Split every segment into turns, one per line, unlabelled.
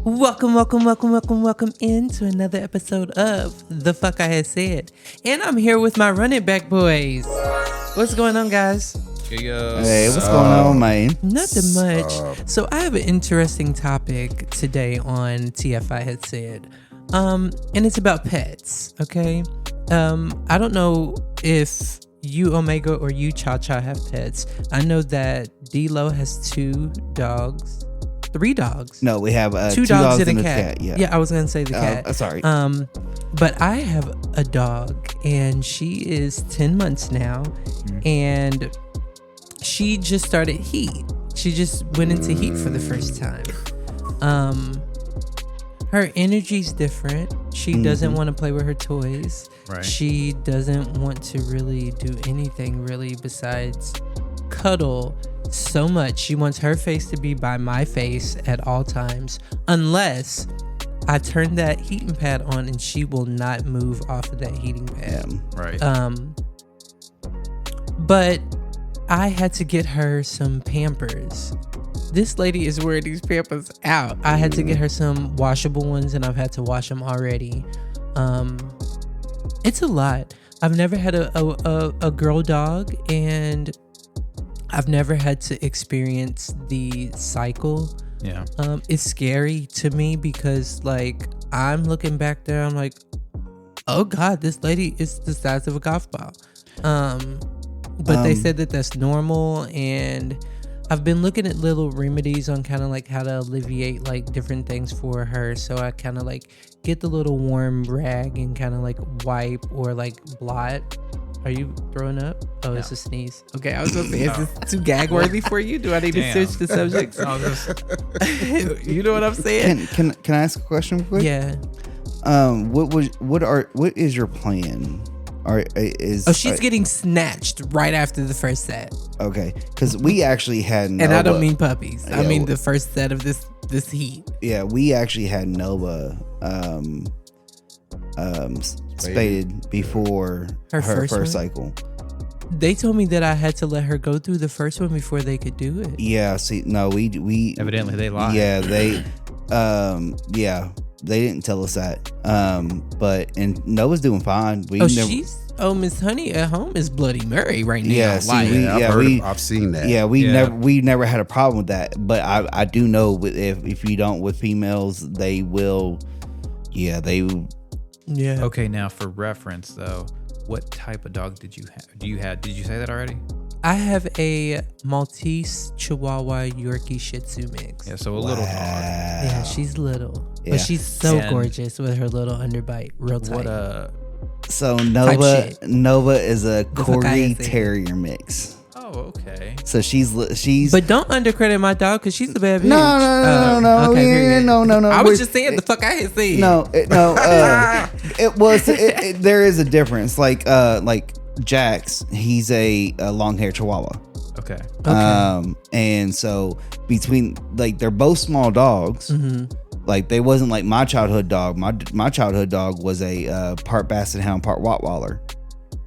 Welcome into another episode of The Fuck I Had Said. And I'm here with my running back boys. What's going on, guys?
Hey, what's going on, man?
Nothing much. So I have an interesting topic today on TFI Had Said. And it's about pets, okay? I don't know if you, Omega, or you, Cha-Cha, have pets. I know that D-Lo has 3 dogs.
No, we have
two dogs and a cat. Yeah, I was gonna say the cat.
Sorry.
But I have a dog, and she is 10 months now, and she just started heat. She just went into heat for the first time. Her energy's different. She doesn't want to play with her toys.
Right.
She doesn't want to really do anything really besides cuddle so much. She wants her face to be by my face at all times, unless I turn that heating pad on, and she will not move off of that heating pad.
Right.
But I had to get her some Pampers. This lady is wearing these Pampers out. I had to get her some washable ones, and I've had to wash them already. It's a lot. I've never had a girl dog, and I've never had to experience the cycle.
Yeah.
It's scary to me because, like, I'm looking back there, I'm like, oh God, this lady is the size of a golf ball. But they said that that's normal, and I've been looking at little remedies on kind of like how to alleviate like different things for her. So I kind of like get the little warm rag and kind of like wipe or like blot. Are you throwing up? Oh, no. It's a sneeze. Okay, I was going to say, is this too gag worthy for you? Do I need to switch the subject? You know what I'm saying?
Can I ask a question quick?
Yeah.
What is your plan?
She's getting snatched right after the first set.
Okay, because we actually had Nova,
and I don't mean puppies. I mean the first set of this heat.
Yeah, we actually had Nova spaded before her first cycle.
They told me that I had to let her go through the first one before they could do it.
Yeah, see, no, we
evidently they lied.
Yeah, they didn't tell us that. And Nova's doing fine.
Miss Honey at home is Bloody Mary right now.
Yeah,
I've seen that.
Yeah, we never had a problem with that. But I do know if you don't with females, they will. Yeah, they.
Yeah.
Okay, now for reference though, what type of dog did you have? Did you say that already?
I have a Maltese, Chihuahua, Yorkie, Shih Tzu mix.
Yeah, so a little dog.
Yeah, she's little,
yeah.
but she's so gorgeous with her little underbite, real tight.
So Nova is a Corgi Terrier mix.
Oh, okay.
So she's.
But don't undercredit my dog because she's the bad bitch.
No.
Okay,
no.
I was just saying the fuck I had said.
No. It was. There is a difference. Like Jax, he's a long hair Chihuahua.
Okay.
And so between they're both small dogs. Mm-hmm. Like they wasn't like my childhood dog. My childhood dog was a part Basset Hound, part Rottweiler.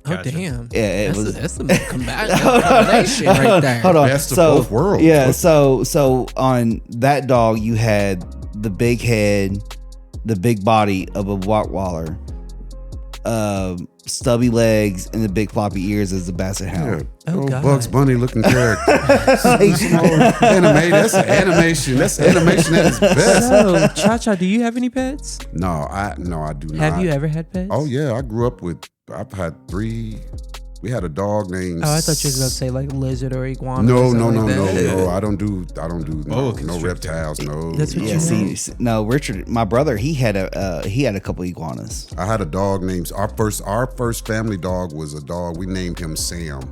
Gotcha. Oh damn!
Yeah,
that's a combination right there.
Hold on.
Best of both worlds.
Yeah. So on that dog, you had the big head, the big body of a Rottweiler, stubby legs, and the big floppy ears as the Basset Hound.
Oh God.
Bugs Bunny looking character. That's an animation. That's animation at its best.
So, Cha-Cha, do you have any pets?
No, I do not.
Have you ever had pets?
Oh yeah, I grew up with. I've had 3. We had a dog named.
Oh, I thought you was about to say like lizard or iguana.
No. I don't do no reptiles. No.
That's what
you see. No, Richard, my brother, he had a couple iguanas.
I had a dog named our first family dog was a dog. We named him Sam,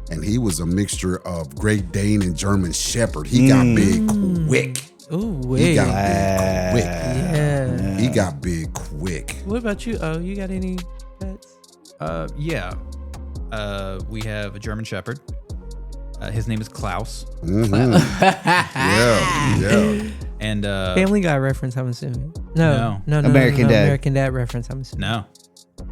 and he was a mixture of Great Dane and German Shepherd. He got big quick.
Ooh,
he got big quick.
Yeah.
He got big quick.
What about you? Oh, you got any pets?
Yeah. We have a German Shepherd. His name is Klaus.
Mm-hmm. yeah.
And
Family Guy reference, I'm assuming. No.
American Dad.
American Dad reference, I'm assuming.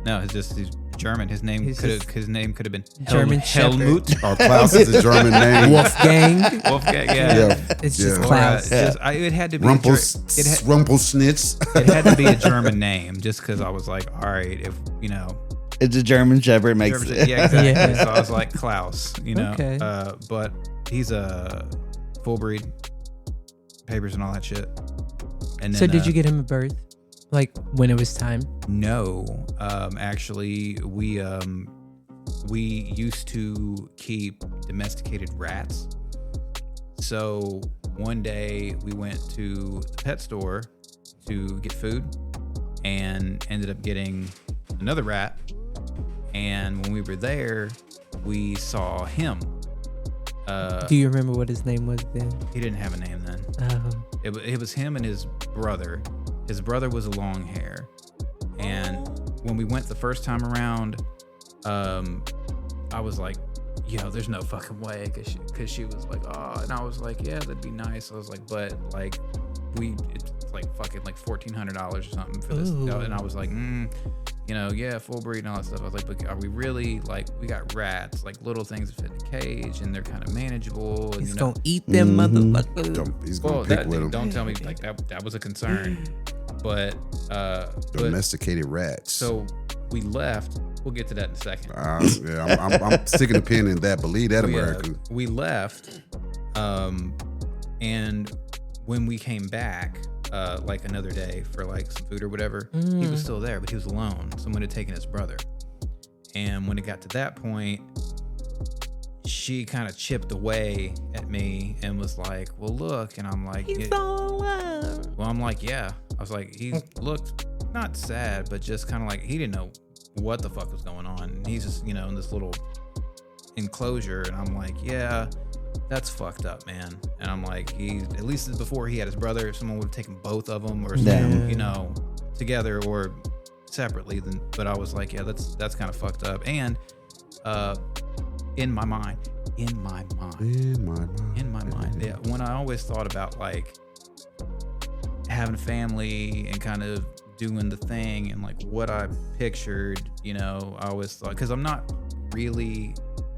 No, it's just he's German. His name
He's
could
just
have been
German
Helmut.
Or Klaus is a German name.
Wolfgang.
Wolfgang, yeah.
It's just
Or,
Klaus.
it had to be
Rumpelsnitz.
it had to be a German name, just because I was like, all right, if you know,
It's a German Shepherd. Makes it.
yeah, exactly.
Yeah.
So I was like Klaus, you know.
Okay.
But he's a full breed, papers and all that shit. And then,
So did you get him a birth? Like when it was time?
No, actually, we used to keep domesticated rats. So one day we went to the pet store to get food and ended up getting another rat. And when we were there, we saw him.
Do you remember what his name was then?
He didn't have a name then. It was him and his brother. His brother was long hair. And when we went the first time around, I was like, yo, there's no fucking way. Cause she was like, oh, and I was like, yeah, that'd be nice. I was like, but like it's like fucking like $1,400 or something for this.
Ooh.
And I was like, you know, yeah, full breed and all that stuff. I was like, but are we really like, we got rats, like little things that fit in a cage and they're kind of manageable. And,
He's
you know,
gonna eat them motherfuckers.
He's gonna pick with him.
don't tell me like that was a concern. But
Domesticated rats.
so we left. We'll get to that in a second.
Yeah, I'm sticking a pin in that. Believe that, American.
We left, and when we came back, like another day for like some food or whatever, he was still there, but he was alone. Someone had taken his brother, and when it got to that point, she kind of chipped away at me and was like, "Well, look," and I'm like,
He's all alone.
"Well, I'm like, yeah." I was like, he looked not sad, but just kind of like he didn't know what the fuck was going on. And he's just, you know, in this little enclosure, and I'm like, yeah, that's fucked up, man. And I'm like, he at least before he had his brother, if someone would have taken both of them or something, you know, together or separately, then. But I was like, yeah, that's kind of fucked up. And in my mind, yeah, when I always thought about like having a family and kind of doing the thing and like what I pictured, you know, I always thought, because I'm not really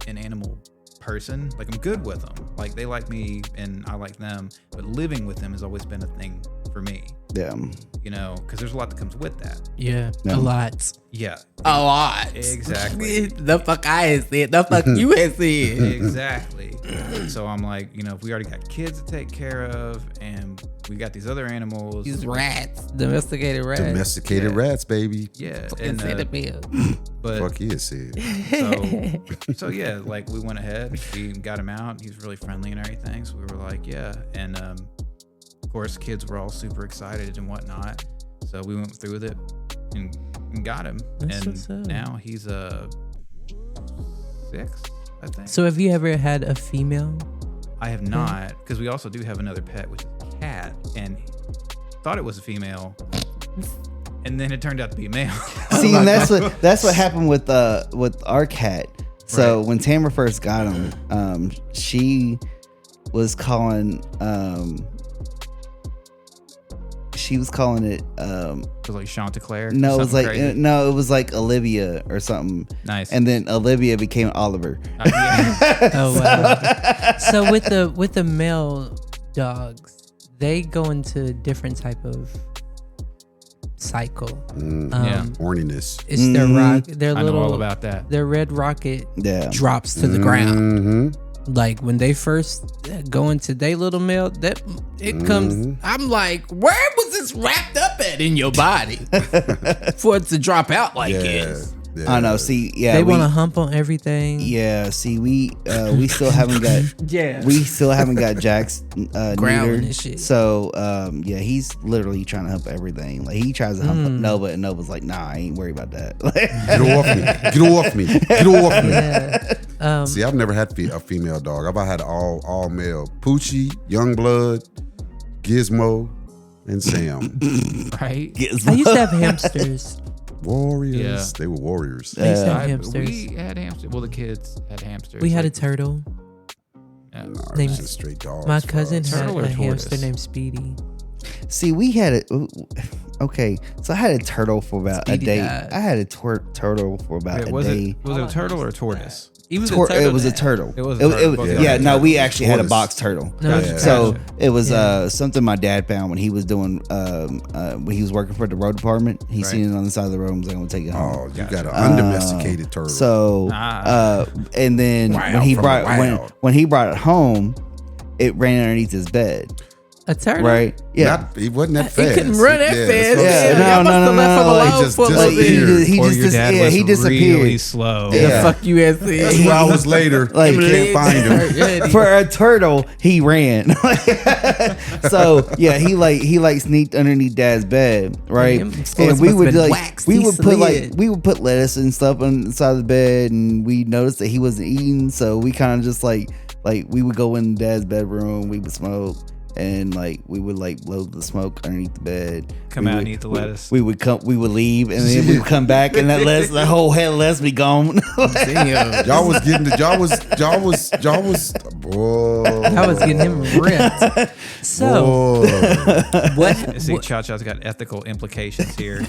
an animal person. Like I'm good with them, like they like me and I like them, but living with them has always been a thing for me.
Yeah.
You know, because there's a lot that comes with that.
Yeah, a lot.
Yeah,
A lot.
exactly.
The fuck I had said. The fuck you had said.
Exactly. So I'm like, you know, if we already got kids to take care of and we got these other animals,
These rats, domesticated rats.
Domesticated rats, baby.
yeah,
Fucking
and
centipede.
but
Fuck yeah, said.
so yeah, like we went ahead, we got him out. He was really friendly and everything. So we were like, yeah, and of course, kids were all super excited and whatnot. So we went through with it and got him,
That's what's up.
and now he's 6, I think.
So have you ever had a female?
I have not, because we also do have another pet, which is a cat, and thought it was a female, and then it turned out to be a male.
See, and that's what happened with our cat. So
Right.
when Tamara first got him, she was calling it
It was like Chanticleer.
no, it was
something
like
crazy.
no, it was like Olivia or something.
Nice.
And then Olivia became Oliver.
Yeah.
Oh wow. So with the male dogs, they go into a different type of cycle.
Yeah.
Horniness.
It's their their
I know
little
all about that.
their red rocket
Yeah.
drops to the ground.
Mm-hmm.
Like when they first go into their little male, that it comes. I'm like, where was this wrapped up at in your body for it to drop out like this?
Yeah.
I know. See, yeah,
They want to hump on everything.
Yeah, see, we still haven't got Jack's
Growling
neuter.
and shit.
So yeah, he's literally trying to hump everything. Like he tries to hump Nova, and Nova's like, nah, I ain't worried about that.
Get off me. Get off me. Get off me.
Yeah.
See, I've never had a female dog. I've had all male. Poochie, Youngblood, Gizmo, and Sam.
Right?
I used to have hamsters.
Warriors.
Yeah.
They were warriors.
I used to have hamsters.
We had hamsters. Well, the kids had hamsters.
We had a
like,
turtle.
yeah.
Nah, it
Named-
was just straight dogs.
My
for
cousin
us.
had
Turtle or
a
tortoise?
hamster named Speedy.
See, we had it. Okay, so I had a turtle for about
Speedy
a day.
died.
I had a turtle for about
Was
a day.
it a turtle or a tortoise?
It was
It was a turtle.
It was a turtle.
Yeah, no, we
Tortoise.
actually had a box turtle.
No,
Gotcha.
So it was
Yeah.
something my dad found when he was doing when he was working for the road department. He
Right.
seen it on the side of the road and was like, "I'm gonna take it home."
Oh, you got an undomesticated turtle.
So and then
Wild from the
when he brought it home, it ran underneath his bed.
A turtle,
Right? Yeah.
He wasn't that
He
fast.
couldn't run that
Yeah,
fast.
that's what I'm
Yeah,
saying.
no,
Y'all must have left him
like,
alone
just
for a little
disappeared.
bit.
He
Or
just
your dad was
he disappeared.
really slow.
The
Yeah.
fuck you at the
2 hours later,
Like,
you can't find him.
him.
For a turtle, he ran. So yeah, he like sneaked underneath Dad's bed, right?
Them
And
skulls
we
must
would
have been
like
waxed.
we
He
would put
slid.
we would put lettuce and stuff on the side of the bed, and we noticed that he wasn't eating, so we kind of just like we would go in Dad's bedroom, we would smoke. And like we would like blow the smoke underneath the bed.
Come
We
out
would-
and eat the lettuce.
We would leave, and then we would come back, and the whole head of lettuce be gone.
Damn.
Y'all was getting the y'all was boy.
I was getting him ripped. So
Boy.
what?
See, Cha Cha's got ethical implications here.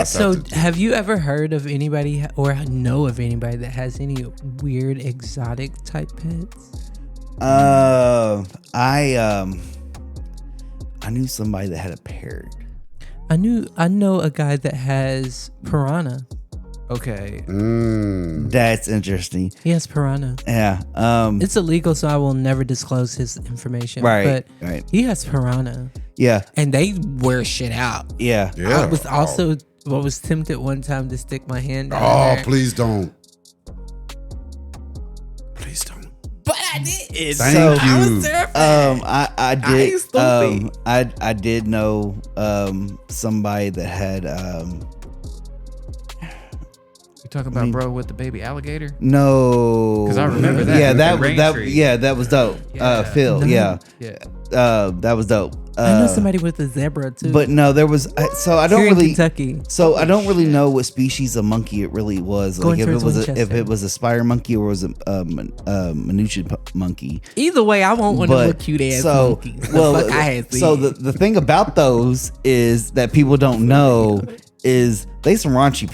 So have you ever heard of anybody or know of anybody that has any weird exotic type pets?
I knew somebody that had a parrot.
I know a guy that has piranha.
Okay.
That's interesting.
He has piranha.
Yeah.
It's illegal, so I will never disclose his information.
Right,
But
right.
he has piranha,
Yeah.
and they wear shit out.
Yeah.
Yeah.
I was also was tempted one time to stick my hand down
Oh,
there.
please don't. Please don't.
But I did.
Thank
So,
you.
I was terrified.
I
ain't
did
stupid.
I did know somebody that had
You talking about bro with the baby alligator?
no,
'Cause I remember that.
Yeah,
With
that
the rain
that
tree.
yeah, that was dope.
Yeah.
Phil,
No.
yeah.
Yeah.
That was dope.
I know somebody with a zebra too.
But no, there was so I don't
Here in
really
Kentucky.
So I don't really know what species of monkey it really was.
Going
Like if
towards
if
Winchester.
it was a spider monkey or was a Manuchin monkey.
Either way, I want one of
But
the cute ass
so
monkeys. The
well,
fuck I had
so
seen.
the thing about those is that people don't know is they some raunchy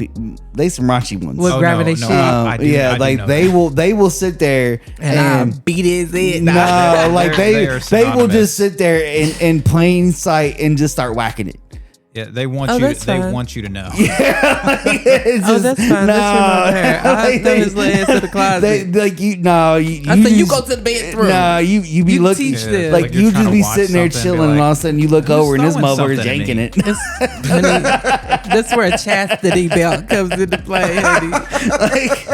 ones.
What,
Oh,
grabbing
no,
their
no,
shit?
I do-
Yeah,
I do
like
know
they
that.
will sit there
and I beat his head.
no,
Nah.
like
They
they
are
will
synonymous.
just sit there in plain sight and just start whacking it.
Yeah, they want
Oh,
you.
that's
They
fine.
want you to know.
It's
Oh, that's fine. That's your hair. I
Like,
throw his ass to the closet.
They like you. No, you.
I said you
just-
go to the bedroom.
Nah, you be
You
looking
teach them.
like
Like you're
you
trying
just
to
be
watch
sitting there
something, be
chilling, and
like,
all of a sudden you look
"Who's
over and this
throwing
motherfucker's
something at
yanking
me?"
it.
It's, honey, that's where a chastity belt comes into play, honey.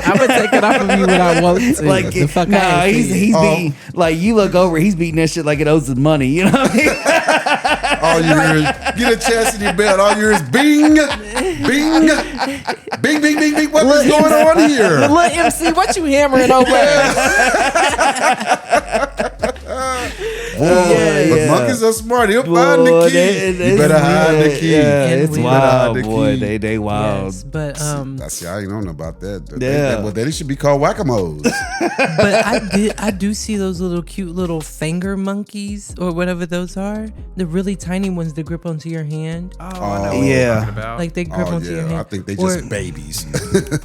I'm gonna take it off of you when I want to.
Like
the fuck
nah,
I ain't
he's
seen.
being like you look over, he's beating that shit like it owes his money. You know what I mean?
All you hear is get a chastity belt. All you hear is bing, bing, bing, bing, bing, bing. What is going on here?
Little MC, what you hammering over?
But
yeah.
monkeys are smart. He'll find the
Boy,
key. You better hide the key.
Yeah,
And
it's
we-
wild,
the
boy.
key.
They wild.
Yes, but
That's I ain't know about that.
Yeah.
Well, they should be called whack-a-moles.
but I do see those little cute little finger monkeys or whatever those are. The really tiny ones that grip onto your hand.
Oh, I know what
Yeah.
you're talking about.
Like they grip
Oh
onto your
yeah,
hand.
I think they
Or-
just babies.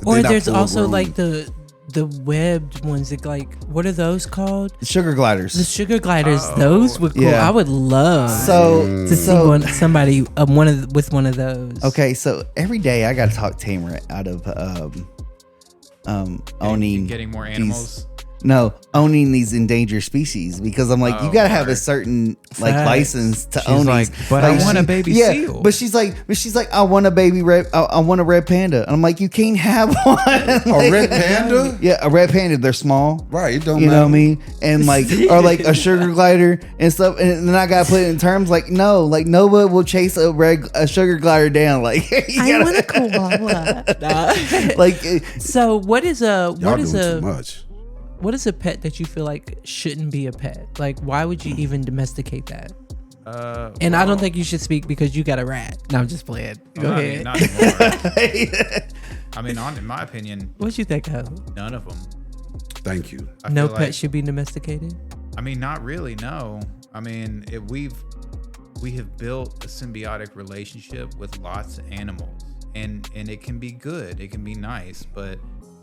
Or
They not
there's
full
also
grown.
like the webbed ones that like what are those called?
Sugar
The
gliders.
sugar gliders.
Oh,
Those would cool.
yeah.
I would love
So
to see somebody with one of those.
okay, so every day I got to talk Tamer out of owning
getting more
these-
animals.
owning these endangered species because I'm like, you
Oh,
gotta have a
word.
certain like
Facts.
license to
She's
own
like,
these.
"But I want a baby
yeah,
seal."
But she's like, I want a baby red. I want a red panda. And I'm like, you can't have one.
A red panda?
Yeah, a red panda. They're small.
Right, it don't
You know
matter.
what I mean? And like, or like a sugar glider and stuff. And then I gotta put it in terms like, no, like nobody will chase a sugar glider down. Like, you
I
gotta-
want a koala. Nah.
like,
So what is
Y'all doing too much.
what is a pet that you feel like shouldn't be a pet? Like why would you even domesticate that? And I don't think you should speak because you got a rat. No, I'm just playing. Go
I
ahead.
mean, not anymore. I mean, in my opinion,
What you think of?
none of them.
Thank you.
I
No
feel
pet
like-
should be domesticated.
I mean, not really. No. I mean, we have built a symbiotic relationship with lots of animals, and it can be good, it can be nice, but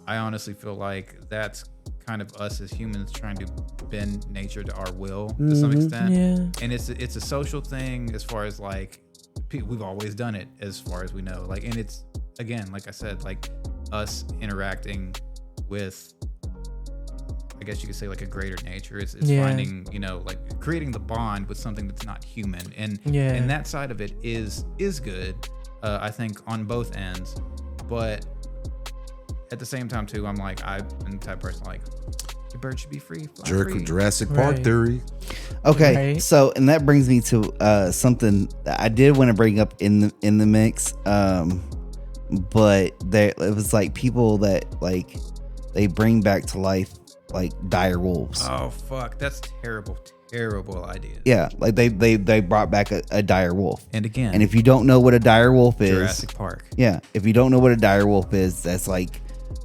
I honestly feel like that's kind of us as humans trying to bend nature to our will to some extent.
Yeah.
And it's a social thing as far as like we've always done it as far as we know. Like, and it's again, like I said, like us interacting with, I guess you could say, like a greater nature. It's finding, you know, like creating the bond with something that's not human, and that side of it is good. I think on both ends, but at the same time too, I'm the type of person like your bird should be free.
Jurassic Park theory.
Okay,
Right.
so and that brings me to something that I did want to bring up in the mix, but it was like people that like they bring back to life like dire wolves.
Oh fuck, that's terrible idea.
Yeah, like they brought back a dire wolf.
And again,
And if you don't know what a dire wolf is,
Jurassic Park.
yeah, if you don't know what a dire wolf is, that's like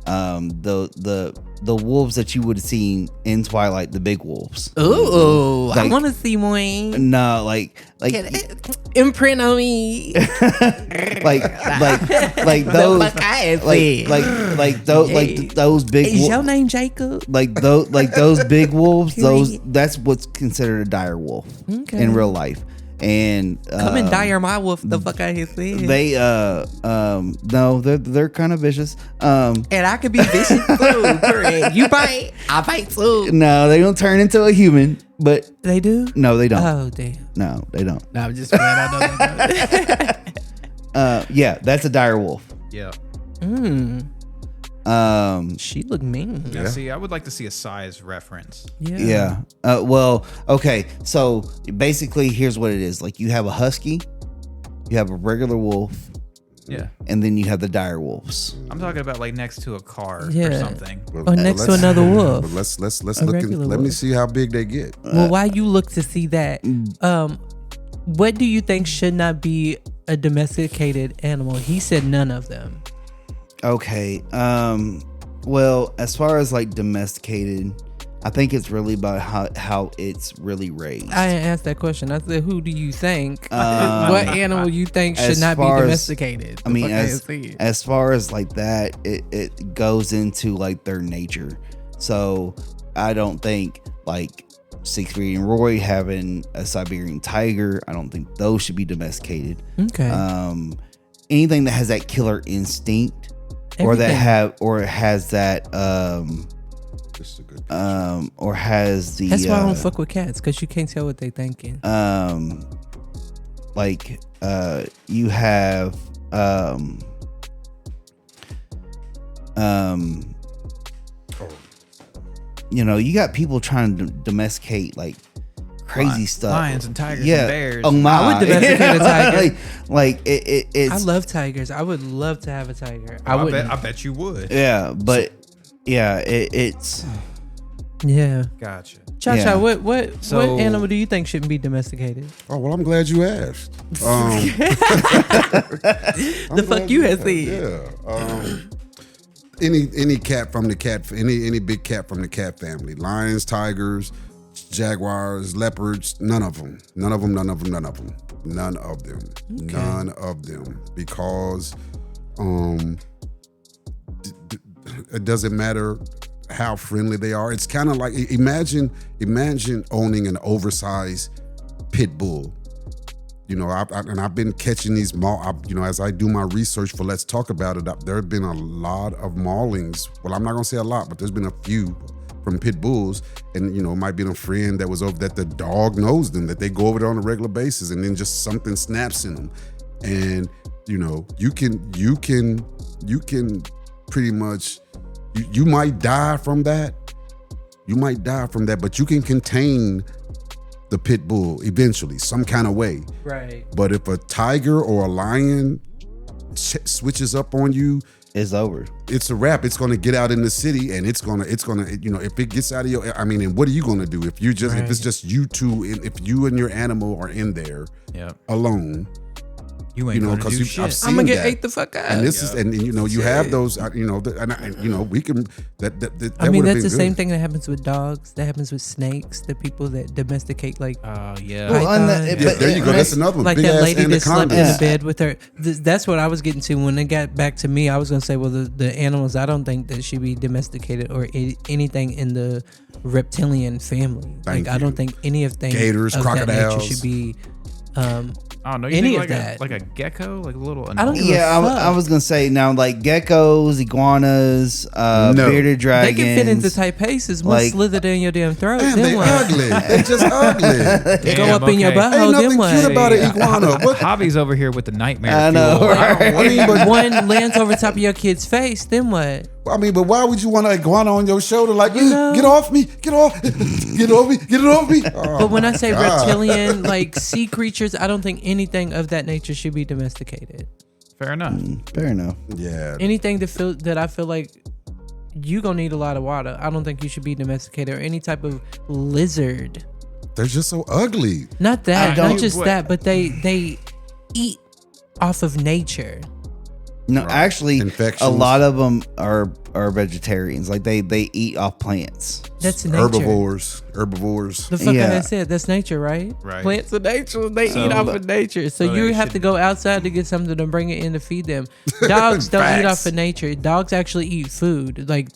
the wolves that you would have seen in Twilight, the big wolves.
Ooh, I
Like-
want to see one.
No, like
Imprint on me.
like those those big
Is your name Jacob?
those big wolves,
Period.
that's what's considered a dire wolf
Okay.
in real life. And
Come and dire my wolf the fuck out here, said.
they no, they're kind of vicious.
And I could be vicious too. Correct. You bite, I bite too.
No, they don't turn into a human, but
They do?
no, they don't.
Oh damn.
No, they don't.
No, I'm just glad I know.
Yeah, that's a dire wolf.
Yeah.
She look mean.
Now, see, I would like to see a size reference.
Yeah.
Yeah. Well, okay. So basically, here's what it is. Like, you have a husky, you have a regular wolf,
Yeah.
and then you have the dire wolves.
I'm talking about like next to a car or
Yeah.
something.
Or next to another wolf.
But let's
A
look and
regular
let me
wolf.
see how big they get.
Well, why you look to see that? What do you think should not be a domesticated animal? He said none of them.
Okay. Well, as far as like domesticated, I think it's really about how it's really raised.
I didn't ask that question. I said, who do you think? What animal you think should
as
not be
far as-
domesticated?
I mean,
The fuck I said.
as far as like that, it goes into like their nature. So I don't think like 6 Feet and Roy having a Siberian tiger, I don't think those should be domesticated.
Okay.
Anything that has that killer instinct, or that
Everything.
has that
This is a good.
or has the
That's why I don't fuck with cats, because you can't tell what they thinking.
like you have you know, you got people trying to domesticate like crazy stuff,
Lions and tigers
yeah.
and bears.
Oh my!
I would domesticate a tiger.
like it's
I love tigers. I would love to have a tiger. I
I
would.
bet you would.
yeah, but yeah, it's
Yeah.
Gotcha.
Cha-cha,
Yeah.
what
So-
animal do you think shouldn't be domesticated?
Oh well, I'm glad you asked.
The fuck you had said.
Yeah. Any cat from the cat, any big cat from the cat family, lions, tigers, jaguars, leopards, none of them, because it doesn't matter how friendly they are. It's kind of like imagine owning an oversized pit bull. You know, I've been catching these as I do my research for Let's Talk About It, there have been a lot of maulings. Well, I'm not gonna say a lot, but there's been a few from pit bulls, and you know, it might be a friend that was over that the dog knows them, that they go over there on a regular basis, and then just something snaps in them, and you know, you can pretty much you might die from that. But you can contain the pit bull eventually, some kind of way.
Right.
But if a tiger or a lion switches up on you,
it's over.
it's a wrap. It's going to get out in the city, and it's gonna, you know, if it gets out of your, I mean, and what are you going to do if if it's just you two, if you and your animal are in there
Yep.
alone?
You ain't gonna do shit.
I've seen
I'm gonna get
that.
ate the fuck out.
And this is, and you know, you have those, you know, and you know, we can. That
I mean,
would've
that's
been
the same
good.
thing that happens with dogs. That happens with snakes. The people that domesticate like
Yeah.
Well, and
pythons.
Yeah, there you go. That's another one.
Like
Big
that
ass
lady that slept in the
anacondas.
bed with her. That's what I was getting to when it got back to me. I was gonna say, well, the animals. I don't think that should be domesticated or anything in the reptilian family.
Thank
I don't
you.
think any of things
Gators,
of that nature
crocodiles.
should be.
I don't know. You
Any
think
of
like
that.
like a gecko, like a little.
I don't give a
Yeah,
fuck.
I was gonna say now, like geckos, iguanas,
No.
bearded
They
dragons.
can fit into tight paces. One
like-
slither down your damn throat.
Man,
then
they
what?
ugly. They just ugly.
Go up in your
okay.
butthole.
Ain't
Then
nothing
what?
cute about an iguana. What?
Hobby's over here with the nightmare.
I know,
fuel.
right?
I mean, but
One lands over top of your kid's face. Then what?
but why would you want an iguana on your shoulder? Like,
know-
get off me, get off, get off me, get it off me. Oh,
But when I say
God.
reptilian, like sea creatures, I don't think anything of that nature should be domesticated.
Fair enough.
Fair enough.
Yeah,
Anything that I feel like you gonna need a lot of water, I don't think you should be domesticated. Or any type of lizard.
they're just so ugly.
Not that,
don't-
not just
what-
that, but they eat off of nature.
No, actually,
Infections.
a lot of them are vegetarians. Like they eat off plants.
That's nature.
Herbivores.
The fuck
Yeah.
I said, that's nature, right?
Right.
Plants are nature. They
So-
eat off of nature. So
so
you
they
have to
should-
go outside to get something to bring it in to feed them. Dogs don't eat
Facts.
off of nature. Dogs actually eat food. Like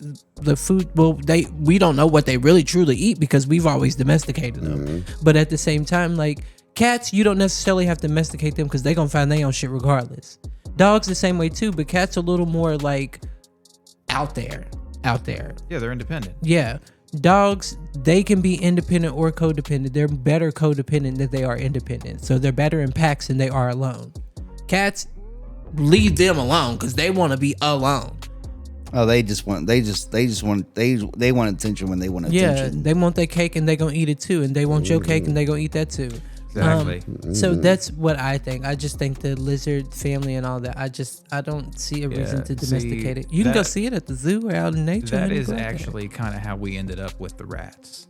the food, well, we don't know what they really truly eat because we've always domesticated them. But at the same time, like cats, you don't necessarily have to domesticate them because they're going to find their own shit regardless. Dogs the same way too, but cats are a little more like out there.
Yeah, they're independent.
Yeah. Dogs, they can be independent or codependent. They're better codependent than they are independent. So they're better in packs than they are alone. Cats, leave them alone because they want to be alone.
Oh, they want attention when they want
Yeah,
attention.
they want their cake and they gonna eat it too. And they want your cake and they gonna eat that too.
Exactly.
So that's what I think. I just think the lizard family and all that. I don't see a reason
Yeah,
to domesticate
see,
it. You can go
that-
see it at the zoo or out in nature.
That
when you
is
go out there.
actually kind of how we ended up with the rats.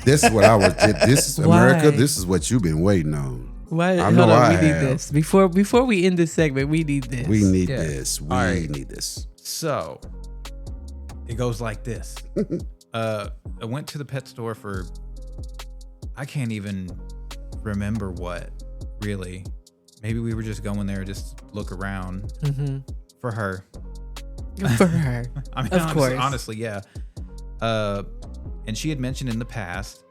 This is what I was. This is
Why?
America. This is what you've been waiting on.
Why?
I
Hold
know
on,
I
we need
have.
this before we end this segment. We need this.
We need
Yeah.
this. We
right.
need this.
So it goes like this. I went to the pet store for, I can't even remember what, really. Maybe we were just going there just to look around for her.
For her.
I mean,
Of course.
honestly, yeah. And she had mentioned in the past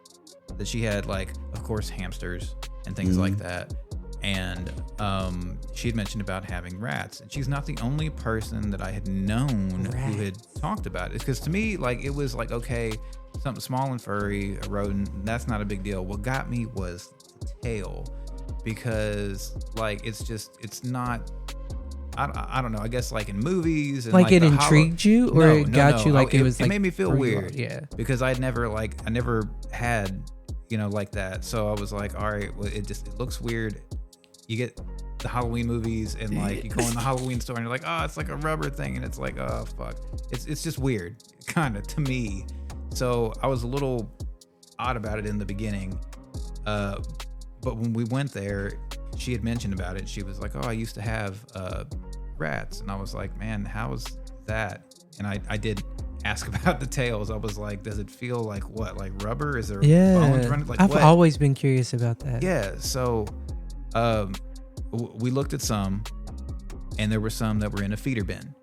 that she had, like, of course, hamsters and things like that. And she had mentioned about having rats. And she's not the only person that I had known who had talked about it. Because to me, like, it was like, okay, something small and furry, a rodent, that's not a big deal. What got me was the tail. Because, like, it's not... I don't know. I guess like in movies, and
Like it
the
intrigued you, or it got you like it was
it
like
made me feel
for you?
weird.
Yeah.
because I never had like that. So I was like, all right, well, it looks weird. You get the Halloween movies, and like you go in the Halloween store, and you're like, oh, it's like a rubber thing, and it's like, oh fuck, it's just weird, kind of to me. So I was a little odd about it in the beginning, but when we went there, she had mentioned about it. She was like, oh, I used to have rats. And I was like, man, how is that? And I did ask about the tails. I was like, does it feel like what? Like rubber? Is there bones
Yeah.
running? Like
I've
what?
always been curious about that.
Yeah. So we looked at some, and there were some that were in a feeder bin.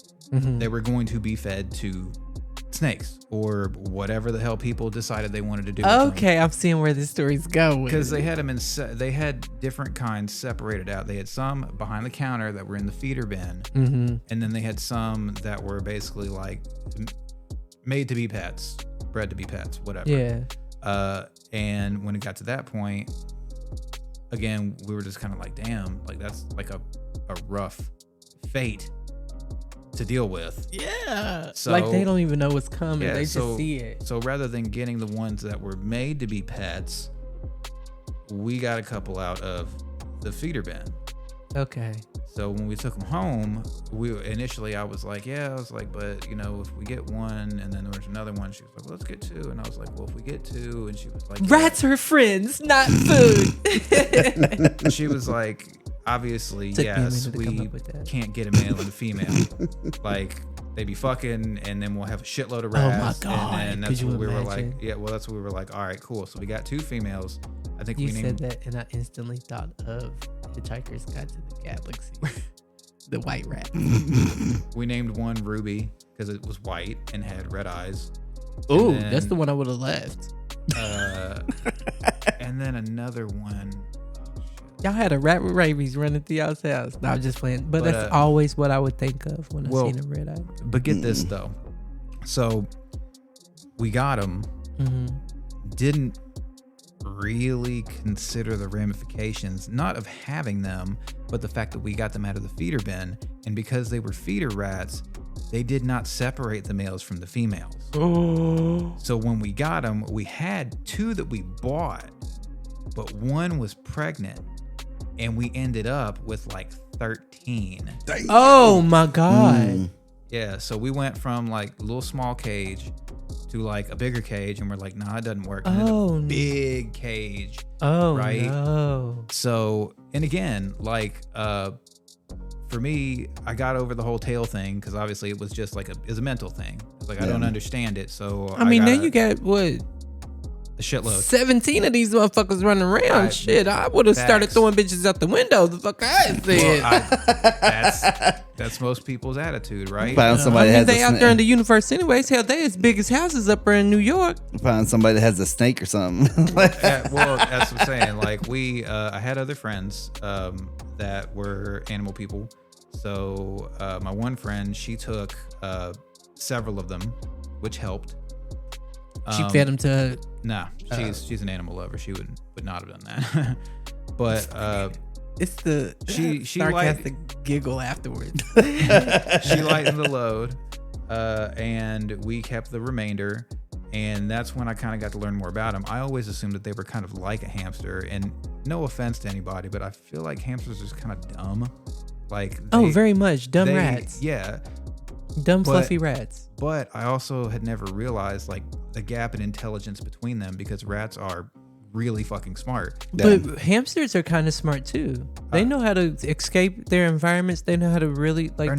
They were going to be fed to snakes or whatever the hell people decided they wanted to do.
Okay, I'm seeing where this story's going.
Because they had them they had different kinds separated out. They had some behind the counter that were in the feeder bin, and then they had some that were basically like made to be pets, bred to be pets, whatever.
Yeah.
And when it got to that point, again, we were just kind of like, damn, like that's like a rough fate to deal with.
Yeah.
So-
like they don't even know what's coming.
Yeah,
They
so-
just see it.
So rather than getting the ones that were made to be pets, we got a couple out of the feeder bin.
Okay.
So when we took them home, I was like, but if we get one, and then there was another one, she was like, well, let's get two, and I was like, well, if we get two, and she was like,
Rats are friends, not food.
she was like, obviously,
Took me a
yes,
minute to come
we
up with that.
can't get a male and a female. Like they be fucking, and then we'll have a shitload of
Oh my
rats.
God,
And then
could
that's
you
what we were
imagine?
like. Yeah, well, that's what we were like. All right, cool. So we got 2 females. I think
You
we
said
named
that, and I instantly thought of Hitchhiker's Guide to the Galaxy, the white rat.
we named one Ruby because it was white and had red eyes.
Ooh,
then-
that's the one I would have left.
And then another one.
Y'all had a rat with rabies running through y'all's house. No, I'm just playing. But that's always what I would think of when I seen a red eye.
But get this though. So we got them.
Mm-hmm.
Didn't really consider the ramifications, not of having them, but the fact that we got them out of the feeder bin. And because they were feeder rats, they did not separate the males from the females.
Oh.
So when we got them, we had 2 that we bought, but one was pregnant, and we ended up with like 13.
Oh my God.
Yeah, so we went from like a little small cage to like a bigger cage, and we're like, nah, it doesn't work. And then
Oh,
a
no.
big cage.
Oh,
Right.
no.
So, and again, like, for me, I got over the whole tail thing because obviously it was just like it's a mental thing. It's like I don't understand it, so
I mean, now you got what?
a shitload.
17 of these motherfuckers running around. Shit, I would have started
facts.
throwing bitches out the window. The fuck I said.
That's most people's attitude, right?
Found somebody that has
they
a
out there in
snake.
the universe anyways. Hell, they as big as houses up there in New York.
Found somebody that has a snake or something.
Yeah, well, that's what I'm saying. Like I had other friends that were animal people. So my one friend, she took several of them, which helped.
She fed him to.
Nah, she's an animal lover. She would not have done that. But
It's the
she
sarcastic giggle afterwards.
she lightened the load, and we kept the remainder. And that's when I kind of got to learn more about them. I always assumed that they were kind of like a hamster. And no offense to anybody, but I feel like hamsters are just kind of dumb. Like
very much dumb rats.
Yeah.
Dumb fluffy rats.
But I also had never realized like the gap in intelligence between them because rats are really fucking smart.
But hamsters are kind of smart too. They know how to escape their environments. They know how to really like.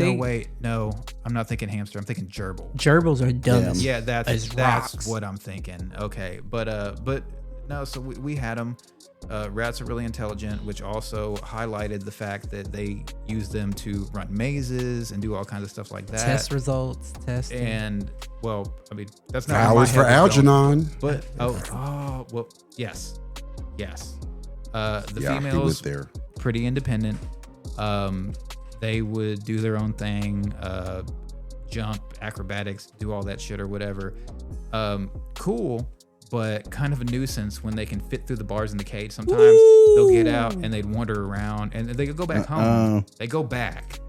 No, I'm not thinking hamster. I'm thinking gerbil.
Gerbils are dumb.
Yeah, that's
rocks.
what I'm thinking. Okay, but no. So we had them. Rats are really intelligent, which also highlighted the fact that they use them to run mazes and do all kinds of stuff like that.
Test results, testing.
And well, I mean that's not where my
Hours for
head was going.
Algernon.
But well, yes. The
He
females
was there.
pretty independent. They would do their own thing, jump, acrobatics, do all that shit or whatever. Cool, but kind of a nuisance when they can fit through the bars in the cage. Sometimes they'll get out and they'd wander around and they could go back home. They go back.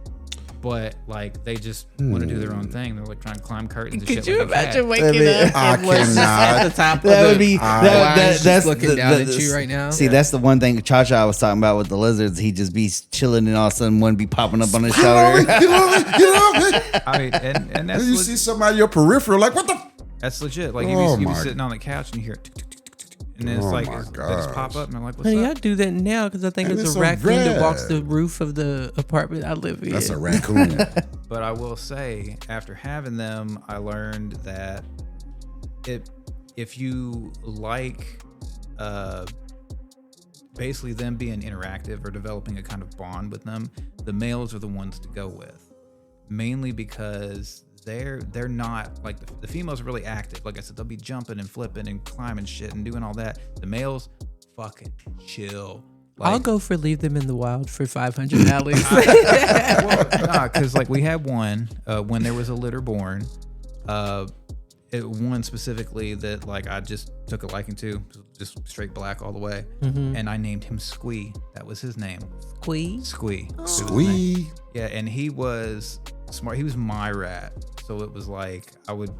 But like they just want to do their own thing. They're like trying to climb curtains and
Could
shit.
you
like a cat.
imagine waking up
I
and was just
cannot.
at the top of
That
the
would be
blinds,
that's
looking down at you right now?
See, that's the one thing Cha-Cha was talking about with the lizards. He'd just be chilling and all of a sudden one be popping up on his shoulder.
Get off it.
I mean, and that's
And you see somebody in your peripheral, like, what the?
that's legit. Like
Oh
you be
my-
sitting on the couch and you hear tick, tick, tick, tick, tick, and then it's
Oh
like
my
they just pop
gosh.
up and I'm like, what's
Honey, I
up?
do that now because I think
And
it's
it's
a
a
raccoon that walks
rat.
the roof of the apartment I live in.
That's a raccoon.
But I will say, after having them, I learned that if you like basically them being interactive or developing a kind of bond with them, the males are the ones to go with. Mainly because they're not like the females are really active. Like I said, they'll be jumping and flipping and climbing shit and doing all that. The males fucking chill. Like,
I'll go for leave them in the wild for $500.
well, nah, because like we had one when there was a litter born. One specifically that like I just took a liking to, just straight black all the way, and I named him Squee. That was his name.
Squee.
Squee.
Sweet.
Yeah, and he was smart. He was my rat, so it was like I would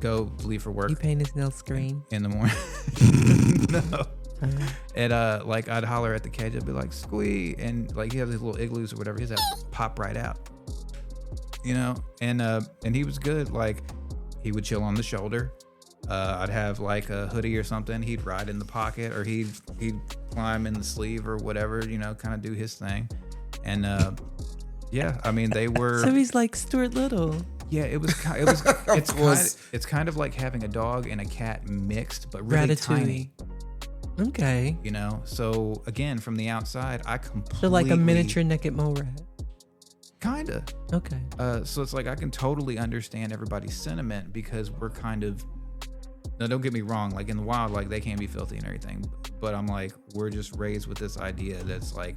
go leave for work
You paint his nails green.
in the morning. No. And like I'd holler at the cage, I'd be like Squee, and like he had these little igloos or whatever. His ass pop right out, you know. And he was good. Like he would chill on the shoulder. I'd have like a hoodie or something. He'd ride in the pocket, or he'd climb in the sleeve or whatever, kind of do his thing. And yeah, I mean, they were.
So he's like Stuart Little.
Yeah, it's kind of like having a dog and a cat mixed, but really tiny.
Okay.
So again, from the outside, I completely.
So like a miniature naked mole rat.
Kinda.
Okay.
So it's like I can totally understand everybody's sentiment, because we're kind of. Now, don't get me wrong. Like in the wild, like they can be filthy and everything, but I'm like, we're just raised with this idea that's like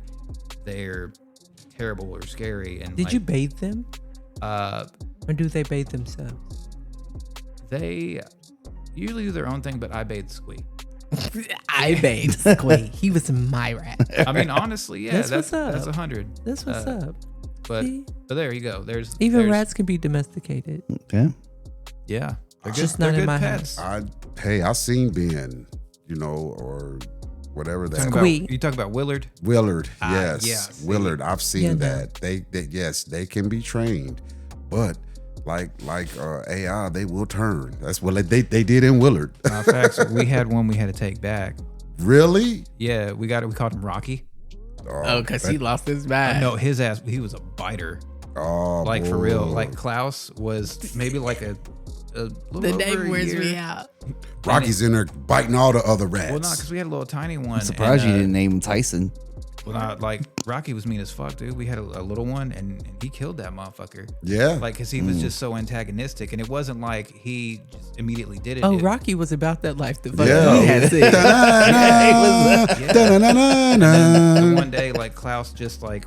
they're terrible or scary. And
did you bathe them? Or do they bathe themselves?
They usually do their own thing, but I bathe Squee.
I bathed Squee. He was my rat.
I mean, honestly, yeah,
That's what's up.
That's 100.
That's what's up.
But there you go. There's
rats can be domesticated.
Okay.
Yeah, they're
Just
they're
not in
good
my
pets.
house.
I seen Ben, or whatever that.
Squee.
You talk about Willard.
Willard,
Yeah,
yes,
see.
Willard. I've seen
Yeah,
that. They yes, they can be trained, but like AI, they will turn. That's what they did in Willard.
Facts. We had one we had to take back.
Really?
Yeah, we called him Rocky.
Oh, because he lost his mind.
No, his ass. He was a biter.
Oh,
Like
boy.
for real. Like Klaus was maybe like a little
The
over
name
a
wears
year.
me out.
Rocky's in there biting all the other rats.
Well, no, because we had a little tiny one.
I'm surprised
and,
you didn't name him Tyson.
Well, like Rocky was mean as fuck, dude. We had a little one, and he killed that motherfucker.
Yeah.
Like, cause he was just so antagonistic, and it wasn't like he just immediately did it.
Oh,
It-
Rocky was about that life. The fuck
Yeah.
he had said.
Yeah.
Da-na-na-na-na.
And one day, like Klaus just like.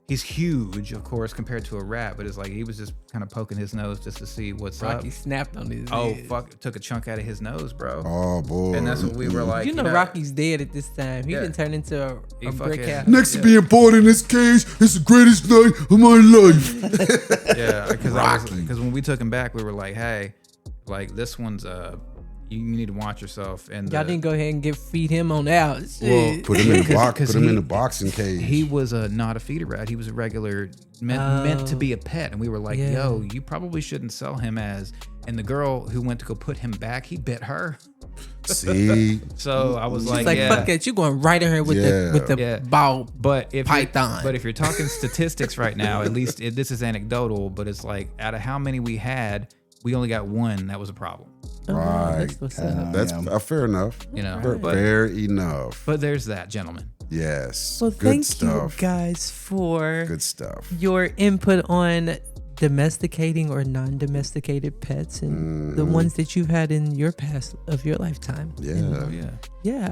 He's huge, of course, compared to a rat, but it's like he was just kind of poking his nose just to see what's
Rocky
up.
snapped on his
Oh,
head.
fuck. Took a chunk out of his nose, bro.
Oh boy.
And that's what we were like.
You know Rocky's dead at this time. He
Yeah.
didn't turn into a
He
brick
fucking-
house.
Next to being born in this cage is the greatest night of my life.
Yeah,
Rocky.
because when we took him back, we were like, hey, like this one's you need to watch yourself. And
Y'all didn't go ahead and feed him on out.
Well,
Shit.
Put him in the box.
'cause
Put him in
he-
the boxing cage.
he was not a feeder rat. He was a regular meant to be a pet. And we were like,
Yeah.
yo, you probably shouldn't sell him as. And the girl who went to go put him back, he bit her.
See,
So I was
She's
like,
like,
yeah.
fuck it, you going right in here with
Yeah.
the
Yeah.
ball.
But if
Python.
But if you're talking statistics right now, at least this is anecdotal, but it's like out of how many we had, we only got one that was a problem.
right.
That's what's up.
That's
Yeah.
fair enough.
But
Fair enough.
but there's that, gentlemen.
Yes.
Well,
Good
thank
stuff.
you guys for
Good stuff.
your input on domesticating or non-domesticated pets and the ones that you've had in your past of your lifetime.
Yeah.
Oh yeah.
Yeah,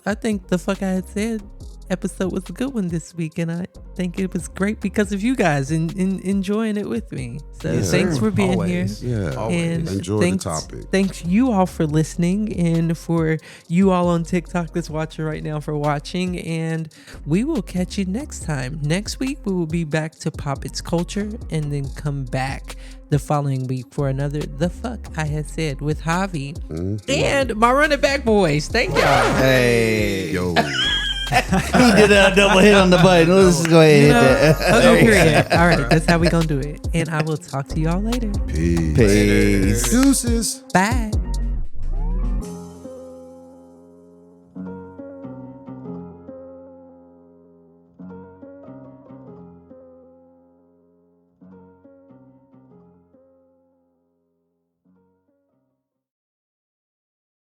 I think the fuck I had said episode was a good one this week, and I think it was great because of you guys and enjoying it with me. So
Yeah.
thanks for being
Always.
here.
Yeah.
Always.
And
Enjoy
thanks,
the topic.
Thanks you all for listening, and for you all on TikTok that's watching right now for watching. And we will catch you next time. Next week we will be back to Pop It's Culture, and then come back the following week for another The Fuck I Had Said with Javi and my running back boys. Thank y'all.
Hey.
Yo.
He did a double hit on the button. Let's just go ahead and hit that.
Okay, period. All right, that's how we gonna do it. And I will talk to y'all later.
Peace.
Peace.
Deuces.
Bye.